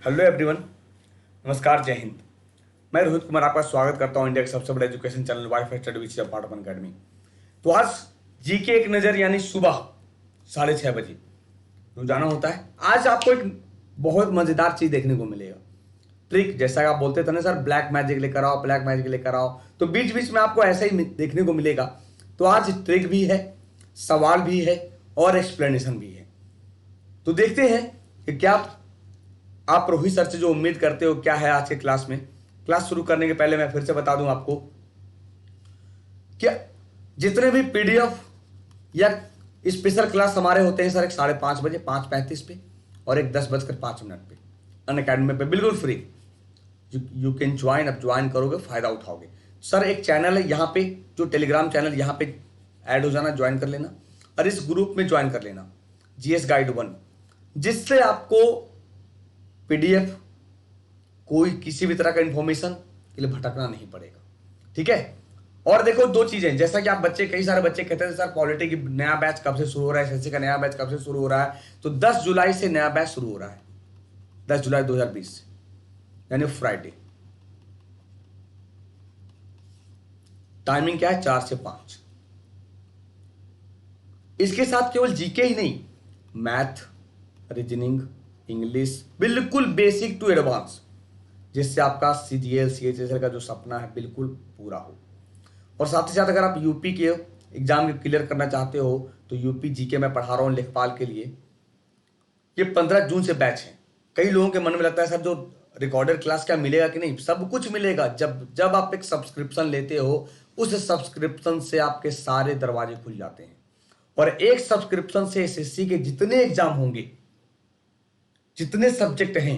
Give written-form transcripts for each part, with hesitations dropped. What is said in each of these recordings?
Hello everyone, नमस्कार, जय हिंद। मैं रोहित कुमार आपका स्वागत करता हूं इंडिया के सबसे बड़े education channel wifi study with part one academy. तो आज जीके एक नज़र यानी सुबह 6:30 बजे रोजाना होता है। आज आपको एक बहुत मजेदार चीज देखने को मिलेगा। ट्रिक, जैसा कि आप बोलते थे ना सर ब्लैक मैजिक लेकर आओ, ब्लैक मैजिक लेकर आओ, तो बीच बीच में आपको ऐसा ही देखने को मिलेगा। तो आज ट्रिक भी है, सवाल भी है और एक्सप्लेनेशन भी है। तो देखते हैं कि क्या आप रोहित सर से जो उम्मीद करते हो क्या है आज के क्लास में। क्लास शुरू करने के पहले मैं फिर से बता दूं आपको कि जितने भी पीडीएफ या स्पेशल क्लास हमारे होते हैं सर, एक 5:30 बजे 5:35 पे और एक 10:05 पे अनअकैडमी पे, बिल्कुल फ्री। You can join. अब ज्वाइन करोगे फायदा उठाओगे। सर एक चैनल है यहाँ पे, जो टेलीग्राम चैनल, यहाँ पे ऐड हो जाना, ज्वाइन कर लेना और इस ग्रुप में ज्वाइन कर लेना जीएस गाइड 1, जिससे आपको पीडीएफ कोई किसी भी तरह का इंफॉर्मेशन के लिए भटकना नहीं पड़ेगा। ठीक है। और देखो दो चीजें, जैसा कि आप बच्चे, कई सारे बच्चे कहते थे सर पॉलिटी की नया बैच कब से शुरू हो रहा है, एसएससी का नया बैच कब से शुरू हो रहा है। तो 10 जुलाई से नया बैच शुरू हो रहा है, 10 जुलाई 2020 से, यानी फ्राइडे। टाइमिंग क्या है? 4 से 5। इसके साथ केवल जीके ही नहीं, मैथ, रीजनिंग, इंग्लिश, बिल्कुल बेसिक टू एडवांस, जिससे आपका सीजीएल सीएचएसएल का जो सपना है बिल्कुल पूरा हो। और साथ ही साथ अगर आप यूपी के एग्जाम क्लियर करना चाहते हो तो यूपी जीके मैं पढ़ा रहा हूं लेखपाल के लिए। ये 15 जून से बैच है। कई लोगों के मन में लगता है सर जो रिकॉर्डेड क्लास क्या मिलेगा कि नहीं, सब कुछ मिलेगा। जब जब आप एक सब्सक्रिप्शन लेते हो, उस सब्सक्रिप्शन से आपके सारे दरवाजे खुल जाते हैं। और एक सब्सक्रिप्शन से एसएससी के जितने एग्जाम होंगे, जितने सब्जेक्ट हैं,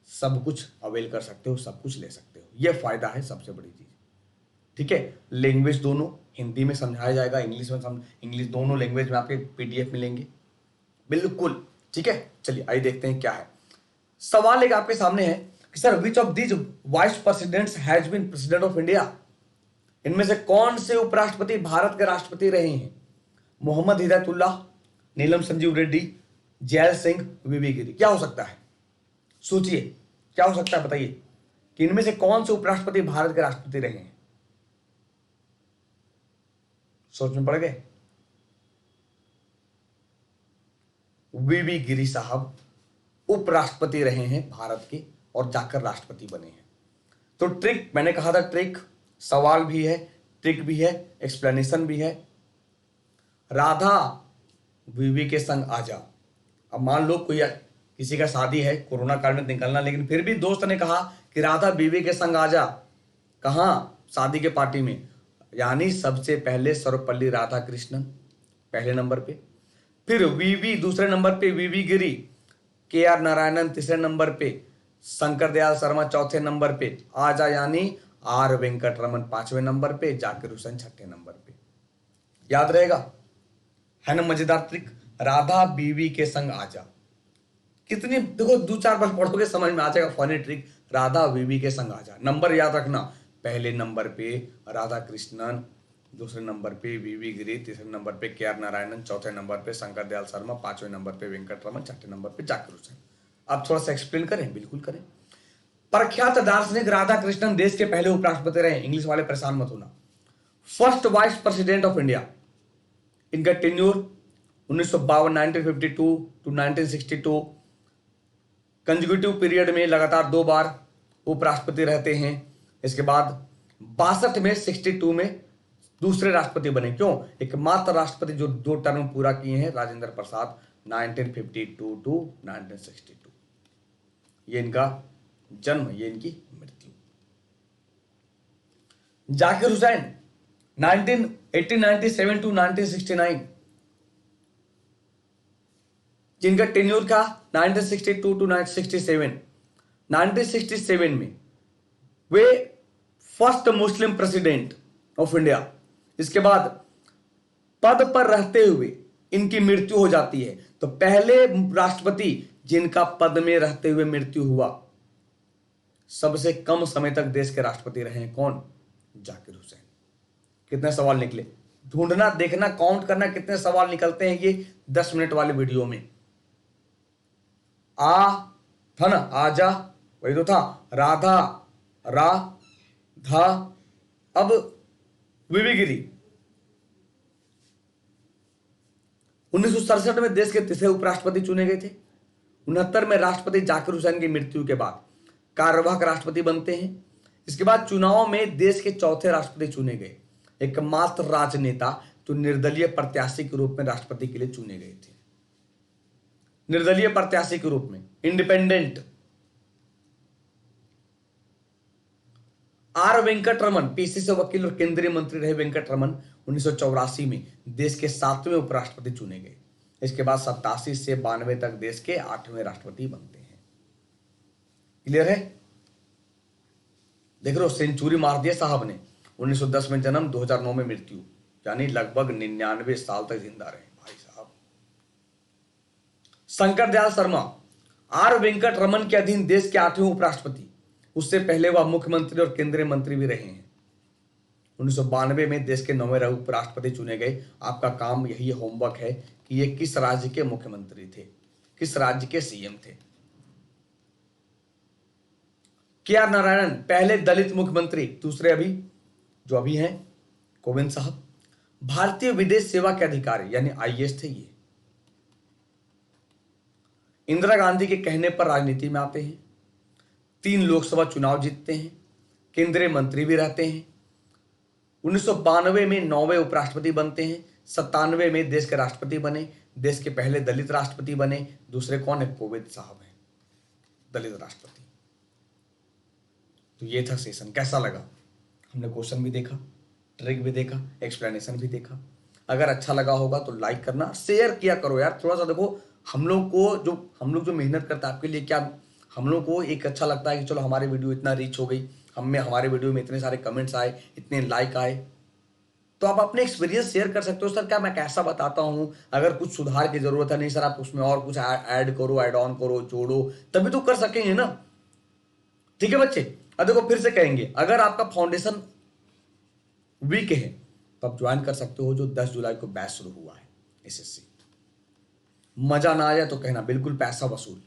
सब कुछ अवेल कर सकते हो, सब कुछ ले सकते हो। यह फायदा है, सबसे बड़ी चीज। ठीक है। लैंग्वेज दोनों, हिंदी में समझाया जाएगा, इंग्लिश में इंग्लिश, दोनों लैंग्वेज में आपके पीडीएफ मिलेंगे बिल्कुल। ठीक है, चलिए आइए देखते हैं क्या है। सवाल एक आपके सामने है कि sir which of these vice presidents has been president of India. इनमें से कौन से उपराष्ट्रपति भारत के राष्ट्रपति रहे हैं? मोहम्मद हिदायतुल्लाह, नीलम संजीव रेड्डी, जैल सिंह, वीवी गिरी। क्या हो सकता है? सोचिए क्या हो सकता है, बताइए कि इनमें से कौन से उपराष्ट्रपति भारत के राष्ट्रपति रहे हैं? सोच में पड़ गए? वीवी गिरी साहब उपराष्ट्रपति रहे हैं भारत के और जाकर राष्ट्रपति बने हैं। तो ट्रिक, मैंने कहा था ट्रिक, सवाल भी है, ट्रिक भी है, एक्सप्लेनेशन भी है। राधा वीवी के संग आजा। अब मान लो कोई किसी का शादी है, कोरोना काल में निकलना, लेकिन फिर भी दोस्त ने कहा कि राधा बीवी के संग आजा। कहां? शादी के पार्टी में। यानी सबसे पहले सर्वपल्ली राधाकृष्णन पहले नंबर पे, फिर वीवी दूसरे नंबर पे, वीवी गिरी, के आर नारायणन तीसरे नंबर पे, शंकर दयाल शर्मा चौथे नंबर पे, आजा यानी आर वेंकटरमन 5वें नंबर पे, जाकिर हुसैन 6ठे नंबर पे। याद रहेगा, है ना मजेदार ट्रिक? राधा बीवी के संग आजा। कितनी, देखो 2-4 बार पढ़ोगे समझ में आ जाएगा फनी ट्रिक। राधा बीवी के संग आजा। नंबर याद रखना, पहले नंबर पे राधा कृष्णन, दूसरे नंबर पे वीवी गिरी, तीसरे नंबर पे के आर नारायणन, चौथे नंबर पे शंकर दयाल शर्मा, 5वें नंबर पे वेंकटरमन, 6ठे नंबर पे जाकिर हुसैन। अब थोड़ा सा एक्सप्लेन करें? बिल्कुल करें। प्रख्यात दार्शनिक राधा कृष्णन देश के पहले उपराष्ट्रपति रहे। इंग्लिश वाले परेशान मत होना। First vice president of India. इनका टेन्योर 1952 1952 टू 1962, कंजिक्यूटिव पीरियड में लगातार 2 बार उपराष्ट्रपति रहते हैं। इसके बाद 62 में 62 में दूसरे राष्ट्रपति बने। क्यों? एकमात्र राष्ट्रपति जो 2 टर्म पूरा किए हैं, राजेंद्र प्रसाद, 1952 टू 1962। ये इनका जन्म, ये इनकी मृत्यु। जाकिर हुसैन 1897 टू 1969, जिनका टेन्योर था 1962 टू 1967। 1967 में वे first Muslim president of India. इसके बाद पद पर रहते हुए इनकी मृत्यु हो जाती है। तो पहले राष्ट्रपति जिनका पद में रहते हुए मृत्यु हुआ, सबसे कम समय तक देश के राष्ट्रपति रहे हैं, कौन? जाकिर हुसैन। कितने सवाल निकले? ढूंढना, देखना, काउंट करना कितने सवाल निकलते हैं ये 10 मिनट वाले वीडियो में। आ था ना, आजा वही तो था, राधा रा धा, अब वीवी गिरी। 1967 में देश के तीसरे उपराष्ट्रपति चुने गए थे। 69 में राष्ट्रपति जाकिर हुसैन की मृत्यु के बाद कार्यवाहक राष्ट्रपति बनते हैं। इसके बाद चुनाव में देश के चौथे राष्ट्रपति चुने गए, एकमात्र राजनेता जो निर्दलीय प्रत्याशी के रूप में राष्ट्रपति के लिए चुने गए थे, निर्दलीय प्रत्याशी के रूप में, इंडिपेंडेंट। आर वेंकटरमन, पीसीसी वकील और केंद्रीय मंत्री रहे वेंकटरमन 1984 में देश के 7वें उपराष्ट्रपति चुने गए। इसके बाद 87 से 92 तक देश के 8वें राष्ट्रपति बनते हैं। क्लियर है? देख रहे हो, सेंचुरी मार दिया साहब ने। 1910 में जन्म, 2009 में मृत्यु, यानी लगभग 99 साल तक जिंदा रहे भाई साहब। शंकर दयाल शर्मा, आर वेंकटरमन के अधीन देश के 8वें उपराष्ट्रपति। उससे पहले वह मुख्यमंत्री और केंद्रीय मंत्री भी रहे हैं। 1992 में देश के 9वें उपराष्ट्रपति चुने गए। आपका काम यही होमवर्क है कि ये किस राज्य के मुख्यमंत्री थे, किस राज्य के सीएम थे। के.आर. नारायणन, पहले दलित मुख्यमंत्री, दूसरे जो अभी हैं कोविंद साहब। भारतीय विदेश सेवा के अधिकारी यानी आईएएस थे ये। इंदिरा गांधी के कहने पर राजनीति में आते हैं। 3 लोकसभा चुनाव जीतते हैं, केंद्रीय मंत्री भी रहते हैं। 1992 में 9वें उपराष्ट्रपति बनते हैं। 97 में देश के राष्ट्रपति बने, देश के पहले दलित राष्ट्रपति बने। दूसरे कौन है? कोविंद साहब हैं, दलित राष्ट्रपति। तो ये था सेशन। कैसा लगा? हमने क्वेश्चन भी देखा, ट्रिक भी देखा, एक्सप्लेनेशन भी देखा। अगर अच्छा लगा होगा तो लाइक करना, शेयर किया करो यार। थोड़ा सा देखो, हम लोग जो मेहनत करते हैं आपके लिए, क्या हम लोग को एक अच्छा लगता है कि चलो हमारी वीडियो इतना रीच हो गई, हमारे वीडियो में इतने सारे कमेंट्स आए, इतने लाइक आए, तो आप अपने एक्सपीरियंस शेयर कर सकते हो। सर क्या मैं कैसा बताता हूँ, अगर कुछ सुधार की जरूरत है, नहीं सर आप उसमें और कुछ ऐड करो, ऐड ऑन करो, जोड़ो, तभी तो कर सकेंगे ना। ठीक है बच्चे? अब देखो फिर से कहेंगे, अगर आपका फाउंडेशन वीक है तो आप ज्वाइन कर सकते हो, जो 10 जुलाई को बैच शुरू हुआ है एसएससी। मजा ना आया तो कहना, बिल्कुल पैसा वसूल।